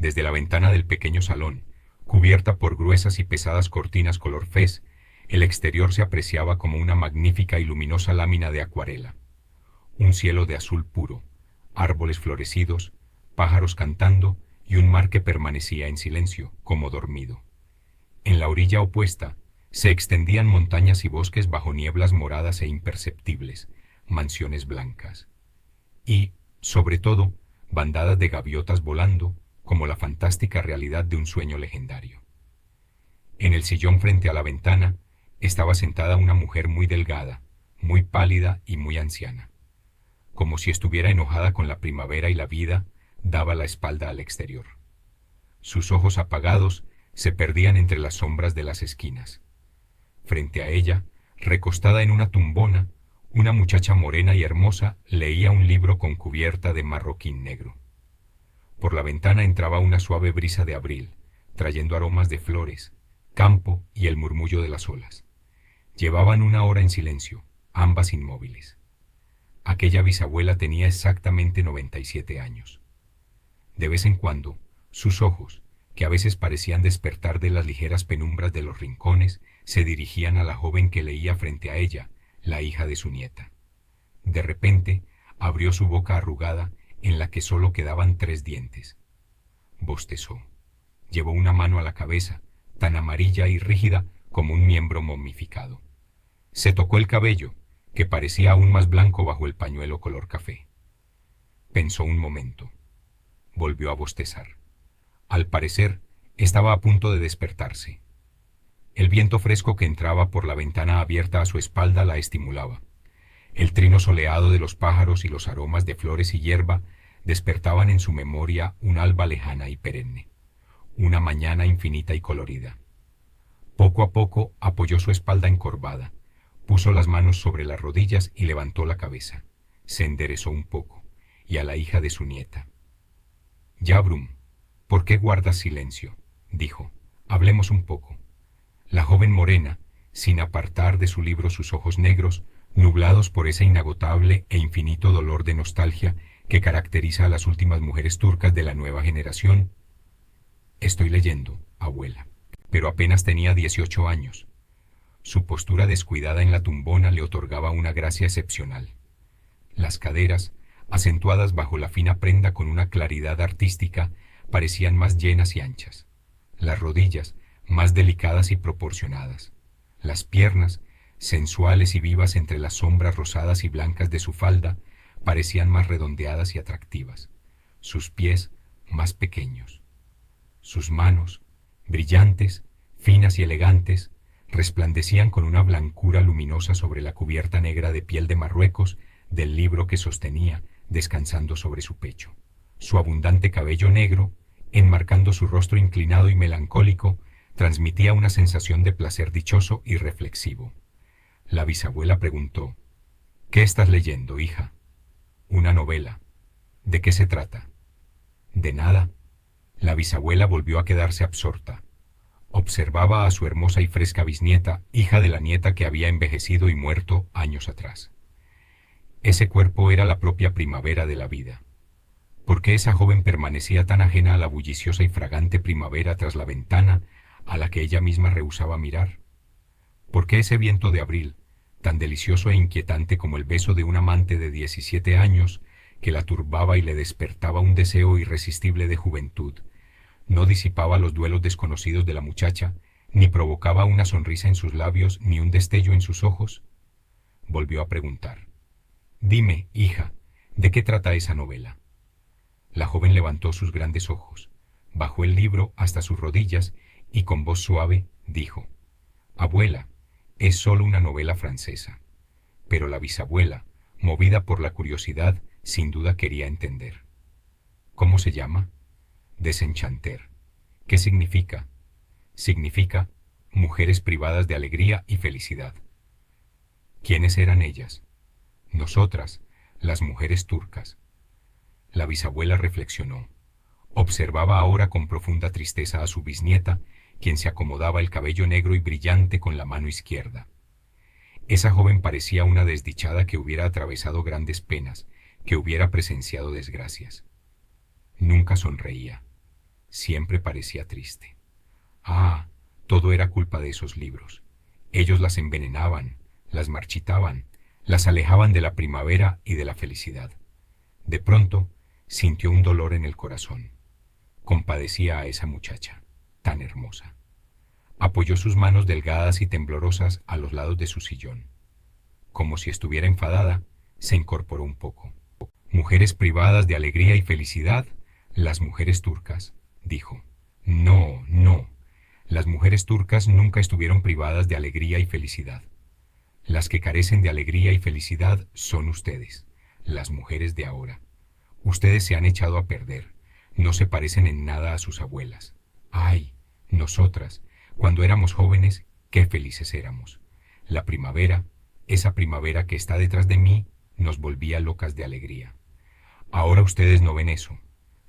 Desde la ventana del pequeño salón, cubierta por gruesas y pesadas cortinas color fez, el exterior se apreciaba como una magnífica y luminosa lámina de acuarela. Un cielo de azul puro, árboles florecidos, pájaros cantando y un mar que permanecía en silencio, como dormido. En la orilla opuesta se extendían montañas y bosques bajo nieblas moradas e imperceptibles, mansiones blancas. Y, sobre todo, bandadas de gaviotas volando, como la fantástica realidad de un sueño legendario. En el sillón frente a la ventana estaba sentada una mujer muy delgada, muy pálida y muy anciana. Como si estuviera enojada con la primavera y la vida, daba la espalda al exterior. Sus ojos apagados se perdían entre las sombras de las esquinas. Frente a ella, recostada en una tumbona, una muchacha morena y hermosa leía un libro con cubierta de marroquín negro. Por la ventana entraba una suave brisa de abril, trayendo aromas de flores, campo y el murmullo de las olas. Llevaban una hora en silencio, ambas inmóviles. Aquella bisabuela tenía exactamente 97 años. De vez en cuando, sus ojos, que a veces parecían despertar de las ligeras penumbras de los rincones, se dirigían a la joven que leía frente a ella, la hija de su nieta. De repente, abrió su boca arrugada, en la que solo quedaban 3 dientes. Bostezó. Llevó una mano a la cabeza, tan amarilla y rígida como un miembro momificado. Se tocó el cabello, que parecía aún más blanco bajo el pañuelo color café. Pensó un momento. Volvió a bostezar. Al parecer, estaba a punto de despertarse. El viento fresco que entraba por la ventana abierta a su espalda la estimulaba. El trino soleado de los pájaros y los aromas de flores y hierba despertaban en su memoria un alba lejana y perenne, una mañana infinita y colorida. Poco a poco apoyó su espalda encorvada, puso las manos sobre las rodillas y levantó la cabeza. Se enderezó un poco, y a la hija de su nieta. «Yabrum, ¿por qué guardas silencio?», dijo. «Hablemos un poco». La joven morena, sin apartar de su libro sus ojos negros, nublados por ese inagotable e infinito dolor de nostalgia que caracteriza a las últimas mujeres turcas de la nueva generación. «Estoy leyendo, abuela». Pero apenas tenía 18 años. Su postura descuidada en la tumbona le otorgaba una gracia excepcional. Las caderas, acentuadas bajo la fina prenda con una claridad artística, parecían más llenas y anchas. Las rodillas, más delicadas y proporcionadas. Las piernas, sensuales y vivas entre las sombras rosadas y blancas de su falda, parecían más redondeadas y atractivas. Sus pies, más pequeños. Sus manos, brillantes, finas y elegantes, resplandecían con una blancura luminosa sobre la cubierta negra de piel de Marruecos del libro que sostenía, descansando sobre su pecho. Su abundante cabello negro, enmarcando su rostro inclinado y melancólico, transmitía una sensación de placer dichoso y reflexivo. La bisabuela preguntó: «¿Qué estás leyendo, hija?» «Una novela». «¿De qué se trata?» «De nada». La bisabuela volvió a quedarse absorta. Observaba a su hermosa y fresca bisnieta, hija de la nieta que había envejecido y muerto años atrás. Ese cuerpo era la propia primavera de la vida. ¿Por qué esa joven permanecía tan ajena a la bulliciosa y fragante primavera tras la ventana a la que ella misma rehusaba mirar? ¿Por qué ese viento de abril, tan delicioso e inquietante como el beso de un amante de 17 años, que la turbaba y le despertaba un deseo irresistible de juventud, no disipaba los duelos desconocidos de la muchacha, ni provocaba una sonrisa en sus labios ni un destello en sus ojos? Volvió a preguntar: «Dime, hija, ¿de qué trata esa novela?». La joven levantó sus grandes ojos, bajó el libro hasta sus rodillas y con voz suave dijo: «Abuela, es solo una novela francesa». Pero la bisabuela, movida por la curiosidad, sin duda quería entender. «¿Cómo se llama?». «Desenchanter». «¿Qué significa?». «Significa mujeres privadas de alegría y felicidad». ¿Quiénes eran ellas? Nosotras, las mujeres turcas. La bisabuela reflexionó. Observaba ahora con profunda tristeza a su bisnieta, quien se acomodaba el cabello negro y brillante con la mano izquierda. Esa joven parecía una desdichada que hubiera atravesado grandes penas, que hubiera presenciado desgracias. Nunca sonreía. Siempre parecía triste. Ah, todo era culpa de esos libros. Ellos las envenenaban, las marchitaban, las alejaban de la primavera y de la felicidad. De pronto, sintió un dolor en el corazón. Compadecía a esa muchacha, tan hermosa. Apoyó sus manos delgadas y temblorosas a los lados de su sillón. Como si estuviera enfadada, se incorporó un poco. Mujeres privadas de alegría y felicidad, las mujeres turcas, dijo. No, no. Las mujeres turcas nunca estuvieron privadas de alegría y felicidad. Las que carecen de alegría y felicidad son ustedes, las mujeres de ahora. Ustedes se han echado a perder, no se parecen en nada a sus abuelas. Ay, nosotras, cuando éramos jóvenes, qué felices éramos. La primavera, esa primavera que está detrás de mí, nos volvía locas de alegría. Ahora ustedes no ven eso,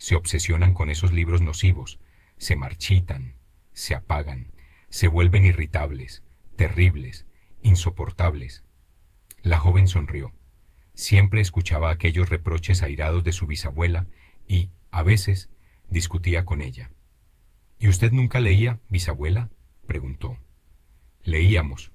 se obsesionan con esos libros nocivos, se marchitan, se apagan, se vuelven irritables, terribles, insoportables. La joven sonrió. Siempre escuchaba aquellos reproches airados de su bisabuela y, a veces, discutía con ella. ¿Y usted nunca leía, bisabuela?, preguntó. Leíamos.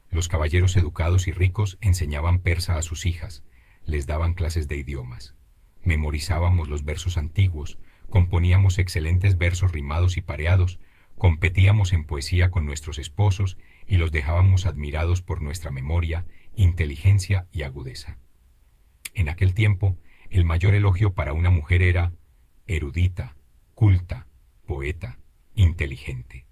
Los caballeros educados y ricos enseñaban persa a sus hijas, les daban clases de idiomas. Memorizábamos los versos antiguos, componíamos excelentes versos rimados y pareados, competíamos en poesía con nuestros esposos y los dejábamos admirados por nuestra memoria, inteligencia y agudeza. En aquel tiempo, el mayor elogio para una mujer era erudita, culta, poeta, inteligente.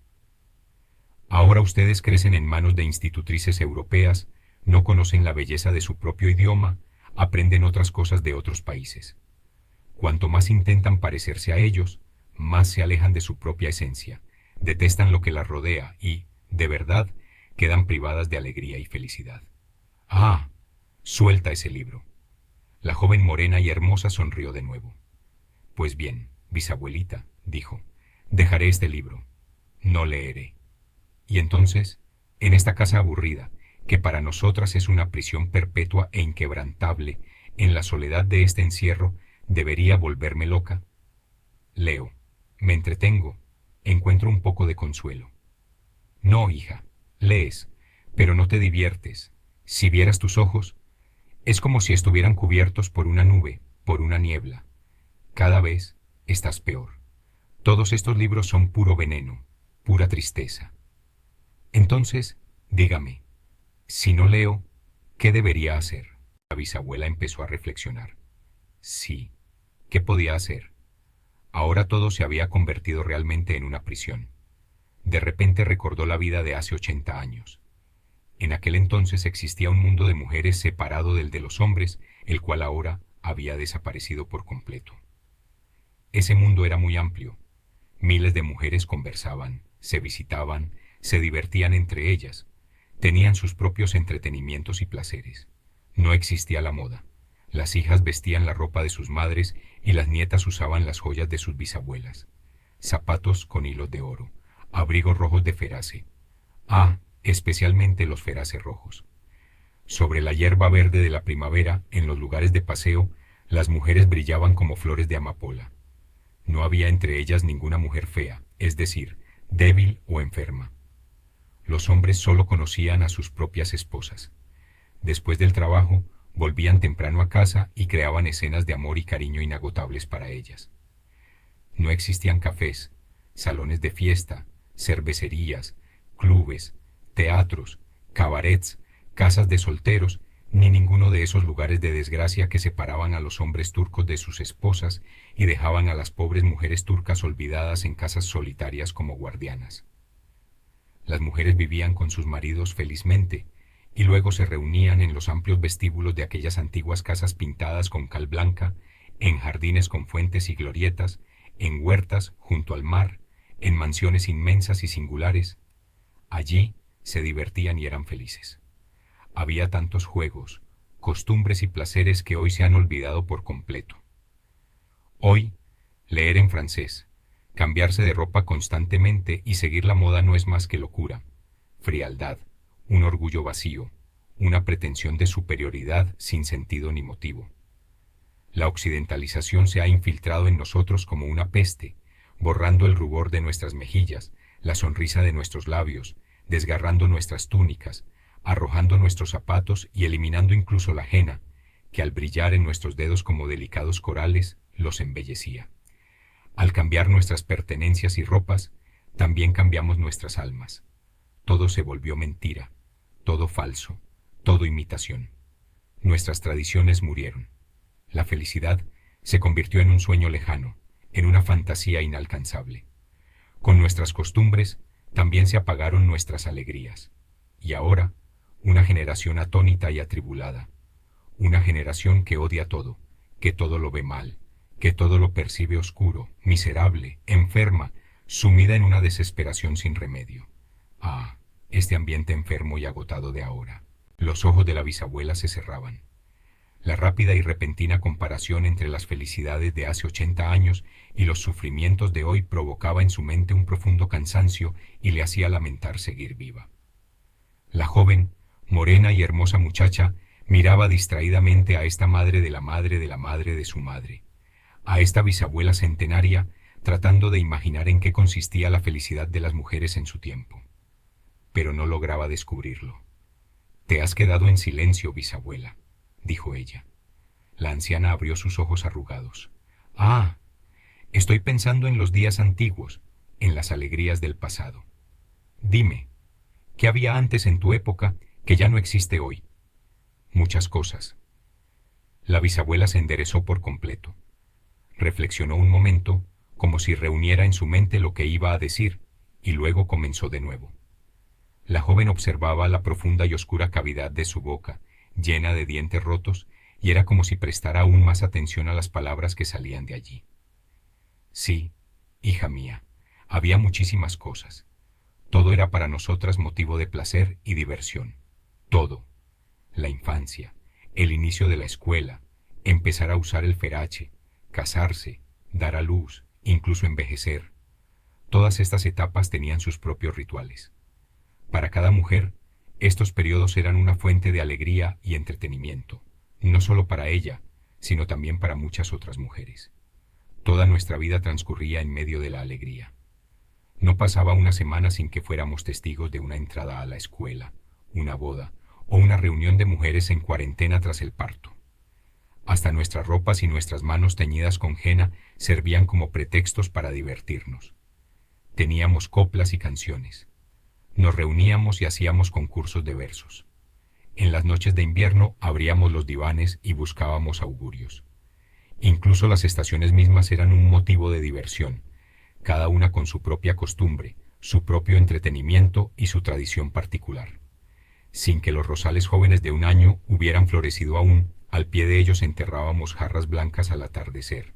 Ahora ustedes crecen en manos de institutrices europeas, no conocen la belleza de su propio idioma, aprenden otras cosas de otros países. Cuanto más intentan parecerse a ellos, más se alejan de su propia esencia, detestan lo que las rodea y, de verdad, quedan privadas de alegría y felicidad. ¡Ah! Suelta ese libro. La joven morena y hermosa sonrió de nuevo. Pues bien, bisabuelita, dijo, dejaré este libro. No leeré. Y entonces, en esta casa aburrida, que para nosotras es una prisión perpetua e inquebrantable, en la soledad de este encierro, ¿debería volverme loca? Leo, me entretengo, encuentro un poco de consuelo. No, hija, lees, pero no te diviertes. Si vieras tus ojos, es como si estuvieran cubiertos por una nube, por una niebla. Cada vez estás peor. Todos estos libros son puro veneno, pura tristeza. Entonces, dígame, si no leo, ¿qué debería hacer? La bisabuela empezó a reflexionar. Sí, ¿qué podía hacer? Ahora todo se había convertido realmente en una prisión. De repente recordó la vida de hace 80 años. En aquel entonces existía un mundo de mujeres separado del de los hombres, el cual ahora había desaparecido por completo. Ese mundo era muy amplio. Miles de mujeres conversaban, se visitaban, se divertían entre ellas, tenían sus propios entretenimientos y placeres. No existía la moda. Las hijas vestían la ropa de sus madres y las nietas usaban las joyas de sus bisabuelas. Zapatos con hilos de oro, abrigos rojos de ferace. Ah, especialmente los feraces rojos. Sobre la hierba verde de la primavera, en los lugares de paseo, las mujeres brillaban como flores de amapola. No había entre ellas ninguna mujer fea, es decir, débil o enferma. Los hombres solo conocían a sus propias esposas. Después del trabajo, volvían temprano a casa y creaban escenas de amor y cariño inagotables para ellas. No existían cafés, salones de fiesta, cervecerías, clubes, teatros, cabarets, casas de solteros, ni ninguno de esos lugares de desgracia que separaban a los hombres turcos de sus esposas y dejaban a las pobres mujeres turcas olvidadas en casas solitarias como guardianas. Las mujeres vivían con sus maridos felizmente, y luego se reunían en los amplios vestíbulos de aquellas antiguas casas pintadas con cal blanca, en jardines con fuentes y glorietas, en huertas junto al mar, en mansiones inmensas y singulares. Allí se divertían y eran felices. Había tantos juegos, costumbres y placeres que hoy se han olvidado por completo. Hoy, leer en francés, cambiarse de ropa constantemente y seguir la moda no es más que locura, frialdad, un orgullo vacío, una pretensión de superioridad sin sentido ni motivo. La occidentalización se ha infiltrado en nosotros como una peste, borrando el rubor de nuestras mejillas, la sonrisa de nuestros labios, desgarrando nuestras túnicas, arrojando nuestros zapatos y eliminando incluso la henna, que al brillar en nuestros dedos como delicados corales, los embellecía. Al cambiar nuestras pertenencias y ropas, también cambiamos nuestras almas. Todo se volvió mentira, todo falso, todo imitación. Nuestras tradiciones murieron. La felicidad se convirtió en un sueño lejano, en una fantasía inalcanzable. Con nuestras costumbres también se apagaron nuestras alegrías. Y ahora, una generación atónita y atribulada. Una generación que odia todo, que todo lo ve mal, que todo lo percibe oscuro, miserable, enferma, sumida en una desesperación sin remedio. Ah, este ambiente enfermo y agotado de ahora. Los ojos de la bisabuela se cerraban. La rápida y repentina comparación entre las felicidades de hace 80 años y los sufrimientos de hoy provocaba en su mente un profundo cansancio y le hacía lamentar seguir viva. La joven, morena y hermosa muchacha miraba distraídamente a esta madre de la madre de la madre de su madre, a esta bisabuela centenaria, tratando de imaginar en qué consistía la felicidad de las mujeres en su tiempo. Pero no lograba descubrirlo. «Te has quedado en silencio, bisabuela», dijo ella. La anciana abrió sus ojos arrugados. «Ah, estoy pensando en los días antiguos, en las alegrías del pasado. Dime, ¿qué había antes en tu época que ya no existe hoy?» «Muchas cosas». La bisabuela se enderezó por completo. Reflexionó un momento, como si reuniera en su mente lo que iba a decir, y luego comenzó de nuevo. La joven observaba la profunda y oscura cavidad de su boca, llena de dientes rotos, y era como si prestara aún más atención a las palabras que salían de allí. «Sí, hija mía, había muchísimas cosas. Todo era para nosotras motivo de placer y diversión. Todo. La infancia, el inicio de la escuela, empezar a usar el ferache, casarse, dar a luz, incluso envejecer. Todas estas etapas tenían sus propios rituales. Para cada mujer, estos periodos eran una fuente de alegría y entretenimiento, no solo para ella, sino también para muchas otras mujeres. Toda nuestra vida transcurría en medio de la alegría. No pasaba una semana sin que fuéramos testigos de una entrada a la escuela, una boda o una reunión de mujeres en cuarentena tras el parto. Hasta nuestras ropas y nuestras manos teñidas con henna servían como pretextos para divertirnos. Teníamos coplas y canciones. Nos reuníamos y hacíamos concursos de versos. En las noches de invierno abríamos los divanes y buscábamos augurios. Incluso las estaciones mismas eran un motivo de diversión, cada una con su propia costumbre, su propio entretenimiento y su tradición particular. Sin que los rosales jóvenes de un año hubieran florecido aún, al pie de ellos enterrábamos jarras blancas al atardecer.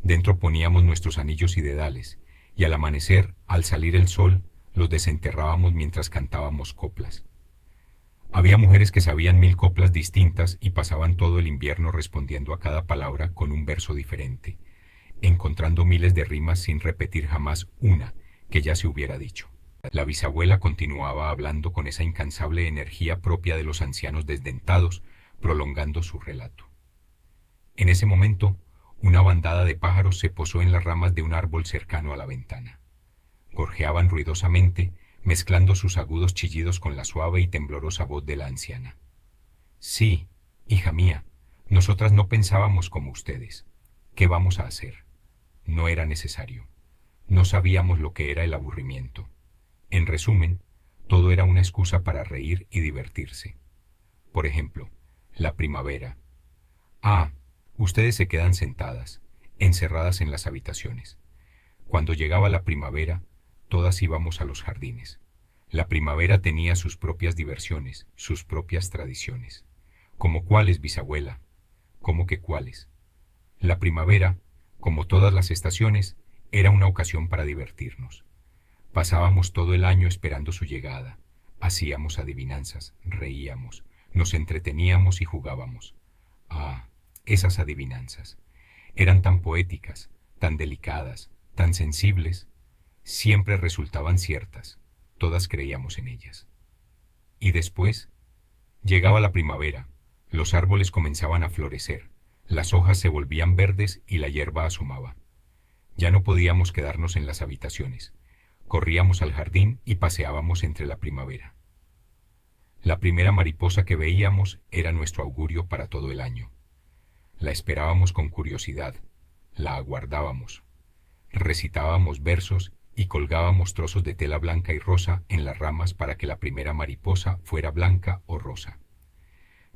Dentro poníamos nuestros anillos y dedales, y al amanecer, al salir el sol, los desenterrábamos mientras cantábamos coplas. Había mujeres que sabían 1000 coplas distintas y pasaban todo el invierno respondiendo a cada palabra con un verso diferente, encontrando miles de rimas sin repetir jamás una que ya se hubiera dicho. La bisabuela continuaba hablando con esa incansable energía propia de los ancianos desdentados, prolongando su relato. En ese momento, una bandada de pájaros se posó en las ramas de un árbol cercano a la ventana. Gorjeaban ruidosamente, mezclando sus agudos chillidos con la suave y temblorosa voz de la anciana. «Sí, hija mía, nosotras no pensábamos como ustedes. ¿Qué vamos a hacer? No era necesario. No sabíamos lo que era el aburrimiento. En resumen, todo era una excusa para reír y divertirse. Por ejemplo, la primavera. Ah, ustedes se quedan sentadas, encerradas en las habitaciones. Cuando llegaba la primavera, todas íbamos a los jardines. La primavera tenía sus propias diversiones, sus propias tradiciones. ¿Como cuáles, bisabuela? ¿Cómo que cuáles? La primavera, como todas las estaciones, era una ocasión para divertirnos. Pasábamos todo el año esperando su llegada. Hacíamos adivinanzas, reíamos, nos entreteníamos y jugábamos. Ah, esas adivinanzas. Eran tan poéticas, tan delicadas, tan sensibles. Siempre resultaban ciertas. Todas creíamos en ellas. Y después, llegaba la primavera. Los árboles comenzaban a florecer. Las hojas se volvían verdes y la hierba asomaba. Ya no podíamos quedarnos en las habitaciones. Corríamos al jardín y paseábamos entre la primavera. La primera mariposa que veíamos era nuestro augurio para todo el año. La esperábamos con curiosidad, la aguardábamos. Recitábamos versos y colgábamos trozos de tela blanca y rosa en las ramas para que la primera mariposa fuera blanca o rosa.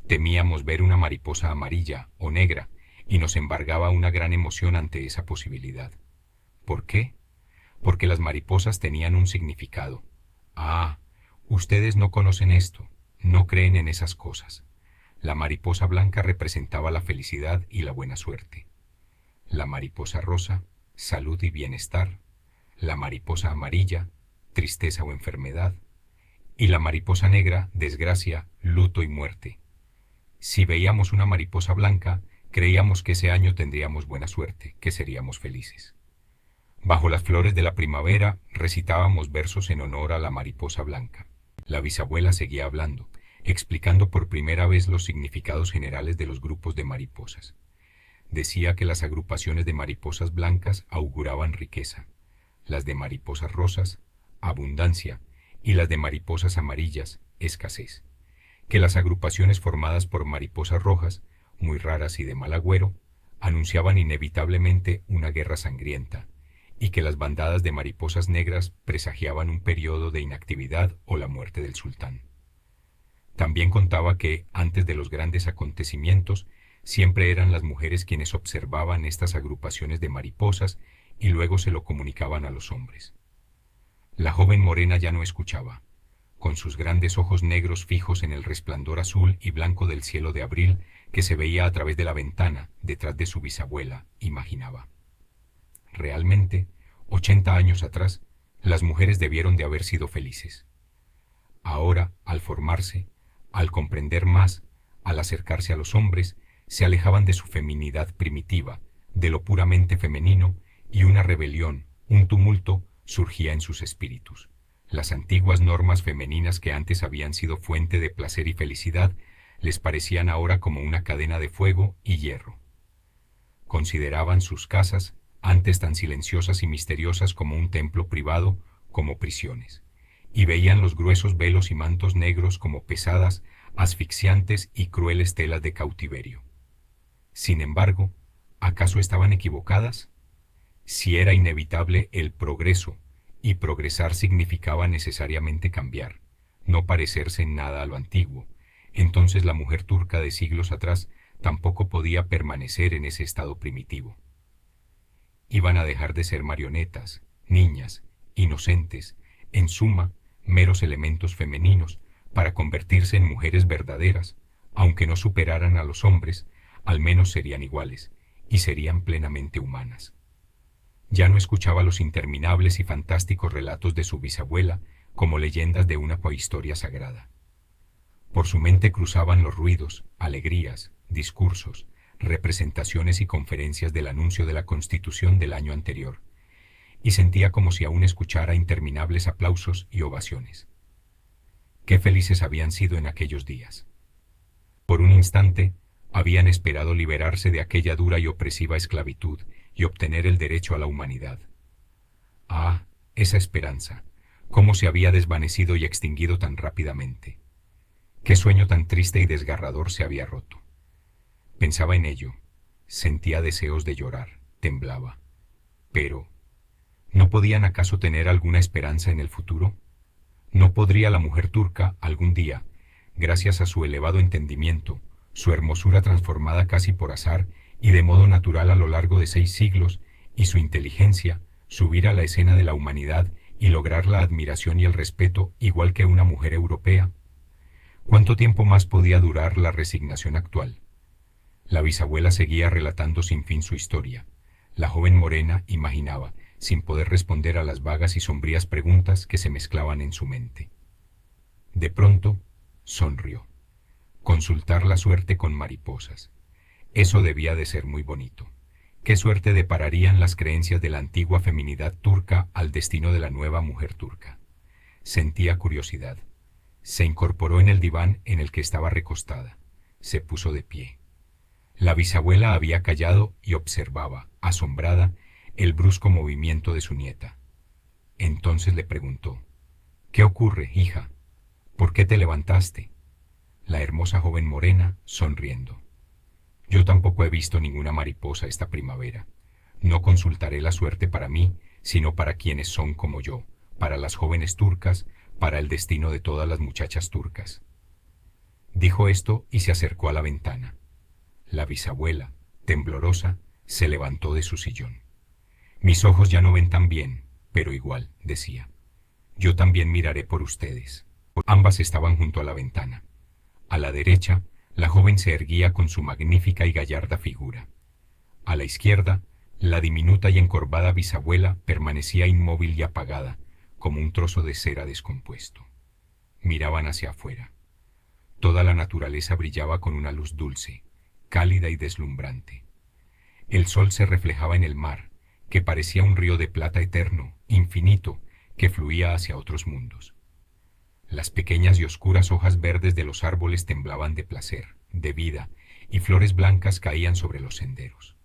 Temíamos ver una mariposa amarilla o negra y nos embargaba una gran emoción ante esa posibilidad. ¿Por qué? Porque las mariposas tenían un significado. Ah, ustedes no conocen esto, no creen en esas cosas. La mariposa blanca representaba la felicidad y la buena suerte. La mariposa rosa, salud y bienestar. La mariposa amarilla, tristeza o enfermedad. Y la mariposa negra, desgracia, luto y muerte. Si veíamos una mariposa blanca, creíamos que ese año tendríamos buena suerte, que seríamos felices. Bajo las flores de la primavera recitábamos versos en honor a la mariposa blanca. La bisabuela seguía hablando, explicando por primera vez los significados generales de los grupos de mariposas. Decía que las agrupaciones de mariposas blancas auguraban riqueza, las de mariposas rosas, abundancia, y las de mariposas amarillas, escasez. Que las agrupaciones formadas por mariposas rojas, muy raras y de mal agüero, anunciaban inevitablemente una guerra sangrienta, y que las bandadas de mariposas negras presagiaban un periodo de inactividad o la muerte del sultán. También contaba que, antes de los grandes acontecimientos, siempre eran las mujeres quienes observaban estas agrupaciones de mariposas y luego se lo comunicaban a los hombres. La joven morena ya no escuchaba. Con sus grandes ojos negros fijos en el resplandor azul y blanco del cielo de abril que se veía a través de la ventana detrás de su bisabuela, imaginaba. Realmente, 80 años atrás, las mujeres debieron de haber sido felices. Ahora, al formarse, al comprender más, al acercarse a los hombres, se alejaban de su feminidad primitiva, de lo puramente femenino, y una rebelión, un tumulto, surgía en sus espíritus. Las antiguas normas femeninas que antes habían sido fuente de placer y felicidad, les parecían ahora como una cadena de fuego y hierro. Consideraban sus casas, antes tan silenciosas y misteriosas como un templo privado, como prisiones, y veían los gruesos velos y mantos negros como pesadas, asfixiantes y crueles telas de cautiverio. Sin embargo, ¿acaso estaban equivocadas? Si era inevitable el progreso, y progresar significaba necesariamente cambiar, no parecerse en nada a lo antiguo, entonces la mujer turca de siglos atrás tampoco podía permanecer en ese estado primitivo. Iban a dejar de ser marionetas, niñas, inocentes, en suma, meros elementos femeninos, para convertirse en mujeres verdaderas, aunque no superaran a los hombres, al menos serían iguales, y serían plenamente humanas. Ya no escuchaba los interminables y fantásticos relatos de su bisabuela como leyendas de una prehistoria sagrada. Por su mente cruzaban los ruidos, alegrías, discursos, representaciones y conferencias del anuncio de la Constitución del año anterior, y sentía como si aún escuchara interminables aplausos y ovaciones. Qué felices habían sido en aquellos días. Por un instante, habían esperado liberarse de aquella dura y opresiva esclavitud y obtener el derecho a la humanidad. Ah, esa esperanza, cómo se había desvanecido y extinguido tan rápidamente. Qué sueño tan triste y desgarrador se había roto. Pensaba en ello, sentía deseos de llorar, temblaba. Pero, ¿no podían acaso tener alguna esperanza en el futuro? ¿No podría la mujer turca algún día, gracias a su elevado entendimiento, su hermosura transformada casi por azar y de modo natural a lo largo de 6 siglos, y su inteligencia, subir a la escena de la humanidad y lograr la admiración y el respeto igual que una mujer europea? ¿Cuánto tiempo más podía durar la resignación actual? La bisabuela seguía relatando sin fin su historia. La joven morena imaginaba, sin poder responder a las vagas y sombrías preguntas que se mezclaban en su mente. De pronto, sonrió. Consultar la suerte con mariposas. Eso debía de ser muy bonito. ¿Qué suerte depararían las creencias de la antigua feminidad turca al destino de la nueva mujer turca? Sentía curiosidad. Se incorporó en el diván en el que estaba recostada. Se puso de pie. La bisabuela había callado y observaba, asombrada, el brusco movimiento de su nieta. Entonces le preguntó: «¿Qué ocurre, hija? ¿Por qué te levantaste?». La hermosa joven morena, sonriendo: «Yo tampoco he visto ninguna mariposa esta primavera. No consultaré la suerte para mí, sino para quienes son como yo, para las jóvenes turcas, para el destino de todas las muchachas turcas». Dijo esto y se acercó a la ventana. La bisabuela, temblorosa, se levantó de su sillón. «Mis ojos ya no ven tan bien, pero igual», decía, «yo también miraré por ustedes». Ambas estaban junto a la ventana. A la derecha, la joven se erguía con su magnífica y gallarda figura. A la izquierda, la diminuta y encorvada bisabuela permanecía inmóvil y apagada, como un trozo de cera descompuesto. Miraban hacia afuera. Toda la naturaleza brillaba con una luz dulce, cálida y deslumbrante. El sol se reflejaba en el mar, que parecía un río de plata eterno, infinito, que fluía hacia otros mundos. Las pequeñas y oscuras hojas verdes de los árboles temblaban de placer, de vida, y flores blancas caían sobre los senderos.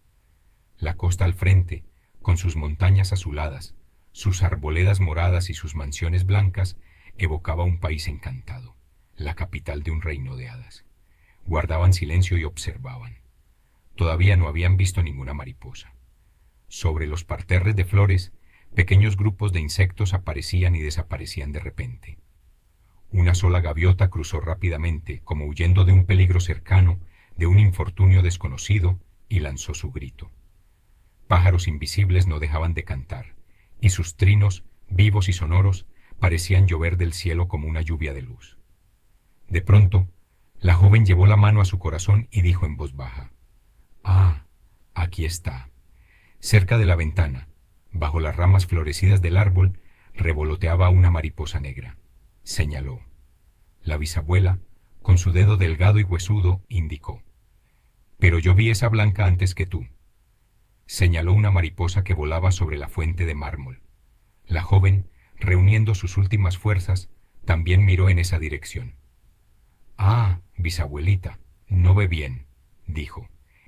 La costa al frente, con sus montañas azuladas, sus arboledas moradas y sus mansiones blancas, evocaba un país encantado, la capital de un reino de hadas. Guardaban silencio y observaban. Todavía no habían visto ninguna mariposa. Sobre los parterres de flores, pequeños grupos de insectos aparecían y desaparecían de repente. Una sola gaviota cruzó rápidamente, como huyendo de un peligro cercano, de un infortunio desconocido, y lanzó su grito. Pájaros invisibles no dejaban de cantar, y sus trinos, vivos y sonoros, parecían llover del cielo como una lluvia de luz. De pronto, la joven llevó la mano a su corazón y dijo en voz baja: «Ah, aquí está». Cerca de la ventana, bajo las ramas florecidas del árbol, revoloteaba una mariposa negra. Señaló. La bisabuela, con su dedo delgado y huesudo, indicó: «Pero yo vi esa blanca antes que tú». Señaló una mariposa que volaba sobre la fuente de mármol. La joven, reuniendo sus últimas fuerzas, también miró en esa dirección. «Ah, bisabuelita, no ve bien», dijo.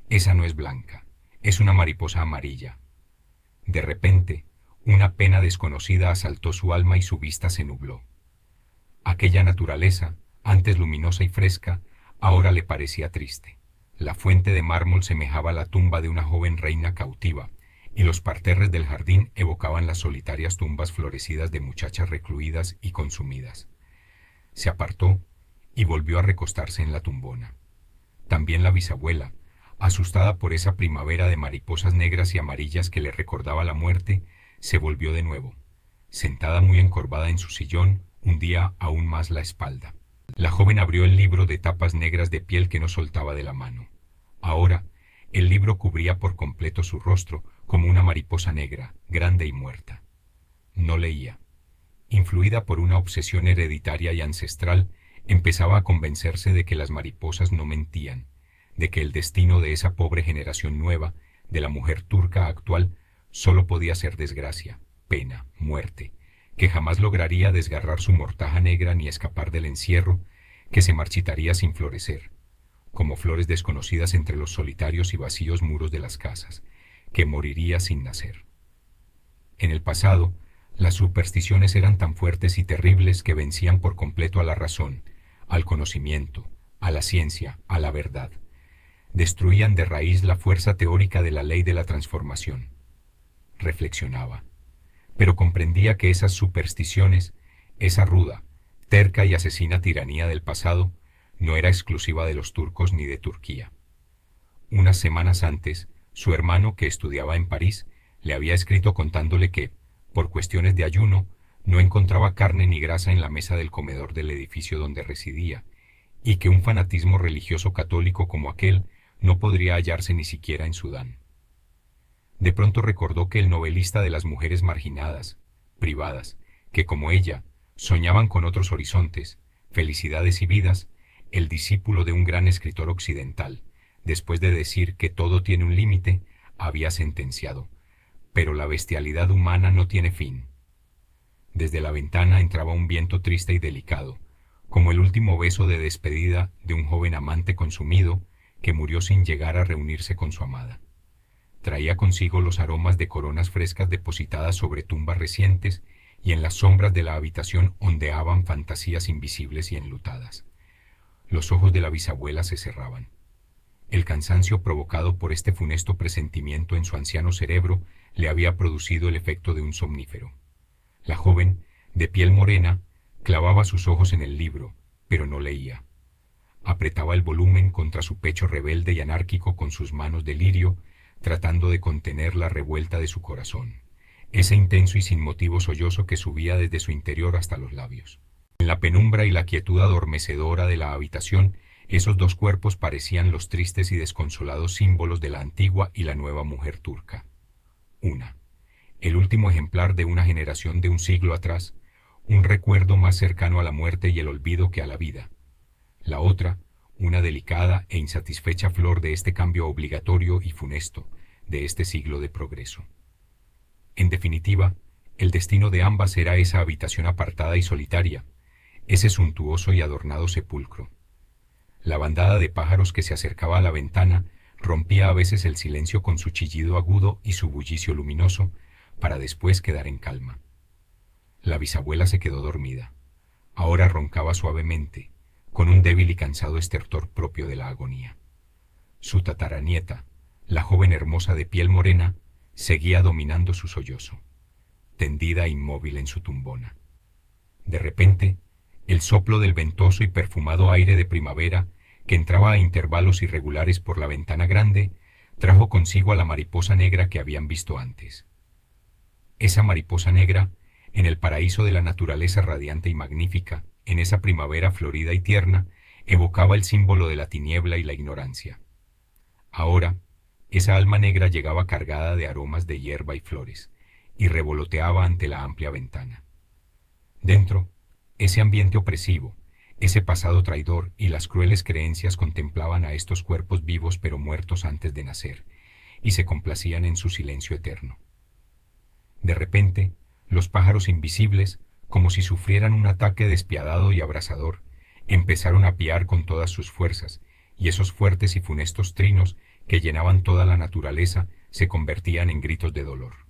«Esa no es blanca, es una mariposa amarilla». De repente, una pena desconocida asaltó su alma y su vista se nubló. Aquella naturaleza, antes luminosa y fresca, ahora le parecía triste. La fuente de mármol semejaba la tumba de una joven reina cautiva, y los parterres del jardín evocaban las solitarias tumbas florecidas de muchachas recluidas y consumidas. Se apartó y volvió a recostarse en la tumbona. También la bisabuela, asustada por esa primavera de mariposas negras y amarillas que le recordaba la muerte, se volvió de nuevo, sentada muy encorvada en su sillón, hundía aún más la espalda. La joven abrió el libro de tapas negras de piel que no soltaba de la mano. Ahora, el libro cubría por completo su rostro, como una mariposa negra, grande y muerta. No leía. Influida por una obsesión hereditaria y ancestral, empezaba a convencerse de que las mariposas no mentían, de que el destino de esa pobre generación nueva, de la mujer turca actual, solo podía ser desgracia, pena, muerte, que jamás lograría desgarrar su mortaja negra ni escapar del encierro, que se marchitaría sin florecer, como flores desconocidas entre los solitarios y vacíos muros de las casas, que moriría sin nacer. En el pasado, las supersticiones eran tan fuertes y terribles que vencían por completo a la razón, al conocimiento, a la ciencia, a la verdad. Destruían de raíz la fuerza teórica de la ley de la transformación. Reflexionaba, pero comprendía que esas supersticiones, esa ruda, terca y asesina tiranía del pasado, no era exclusiva de los turcos ni de Turquía. Unas semanas antes, su hermano, que estudiaba en París, le había escrito contándole que, por cuestiones de ayuno, no encontraba carne ni grasa en la mesa del comedor del edificio donde residía, y que un fanatismo religioso católico como aquel no podría hallarse ni siquiera en Sudán. De pronto recordó que el novelista de las mujeres marginadas, privadas, que como ella, soñaban con otros horizontes, felicidades y vidas, el discípulo de un gran escritor occidental, después de decir que todo tiene un límite, había sentenciado: «Pero la bestialidad humana no tiene fin». Desde la ventana entraba un viento triste y delicado, como el último beso de despedida de un joven amante consumido que murió sin llegar a reunirse con su amada. Traía consigo los aromas de coronas frescas depositadas sobre tumbas recientes, y en las sombras de la habitación ondeaban fantasías invisibles y enlutadas. Los ojos de la bisabuela se cerraban. El cansancio provocado por este funesto presentimiento en su anciano cerebro le había producido el efecto de un somnífero. La joven, de piel morena, clavaba sus ojos en el libro, pero no leía. Apretaba el volumen contra su pecho rebelde y anárquico con sus manos de lirio, tratando de contener la revuelta de su corazón, ese intenso y sin motivo sollozo que subía desde su interior hasta los labios. En la penumbra y la quietud adormecedora de la habitación, esos dos cuerpos parecían los tristes y desconsolados símbolos de la antigua y la nueva mujer turca. Una, el último ejemplar de una generación de un siglo atrás, un recuerdo más cercano a la muerte y el olvido que a la vida. La otra, una delicada e insatisfecha flor de este cambio obligatorio y funesto, de este siglo de progreso. En definitiva, el destino de ambas era esa habitación apartada y solitaria, ese suntuoso y adornado sepulcro. La bandada de pájaros que se acercaba a la ventana rompía a veces el silencio con su chillido agudo y su bullicio luminoso, para después quedar en calma. La bisabuela se quedó dormida. Ahora roncaba suavemente, con un débil y cansado estertor propio de la agonía. Su tataranieta, la joven hermosa de piel morena, seguía dominando su sollozo, tendida e inmóvil en su tumbona. De repente, el soplo del ventoso y perfumado aire de primavera, que entraba a intervalos irregulares por la ventana grande, trajo consigo a la mariposa negra que habían visto antes. Esa mariposa negra, en el paraíso de la naturaleza radiante y magnífica, en esa primavera florida y tierna, evocaba el símbolo de la tiniebla y la ignorancia. Ahora, esa alma negra llegaba cargada de aromas de hierba y flores, y revoloteaba ante la amplia ventana. Dentro, ese ambiente opresivo, ese pasado traidor y las crueles creencias contemplaban a estos cuerpos vivos pero muertos antes de nacer, y se complacían en su silencio eterno. De repente, los pájaros invisibles, como si sufrieran un ataque despiadado y abrasador, empezaron a piar con todas sus fuerzas, y esos fuertes y funestos trinos que llenaban toda la naturaleza se convertían en gritos de dolor.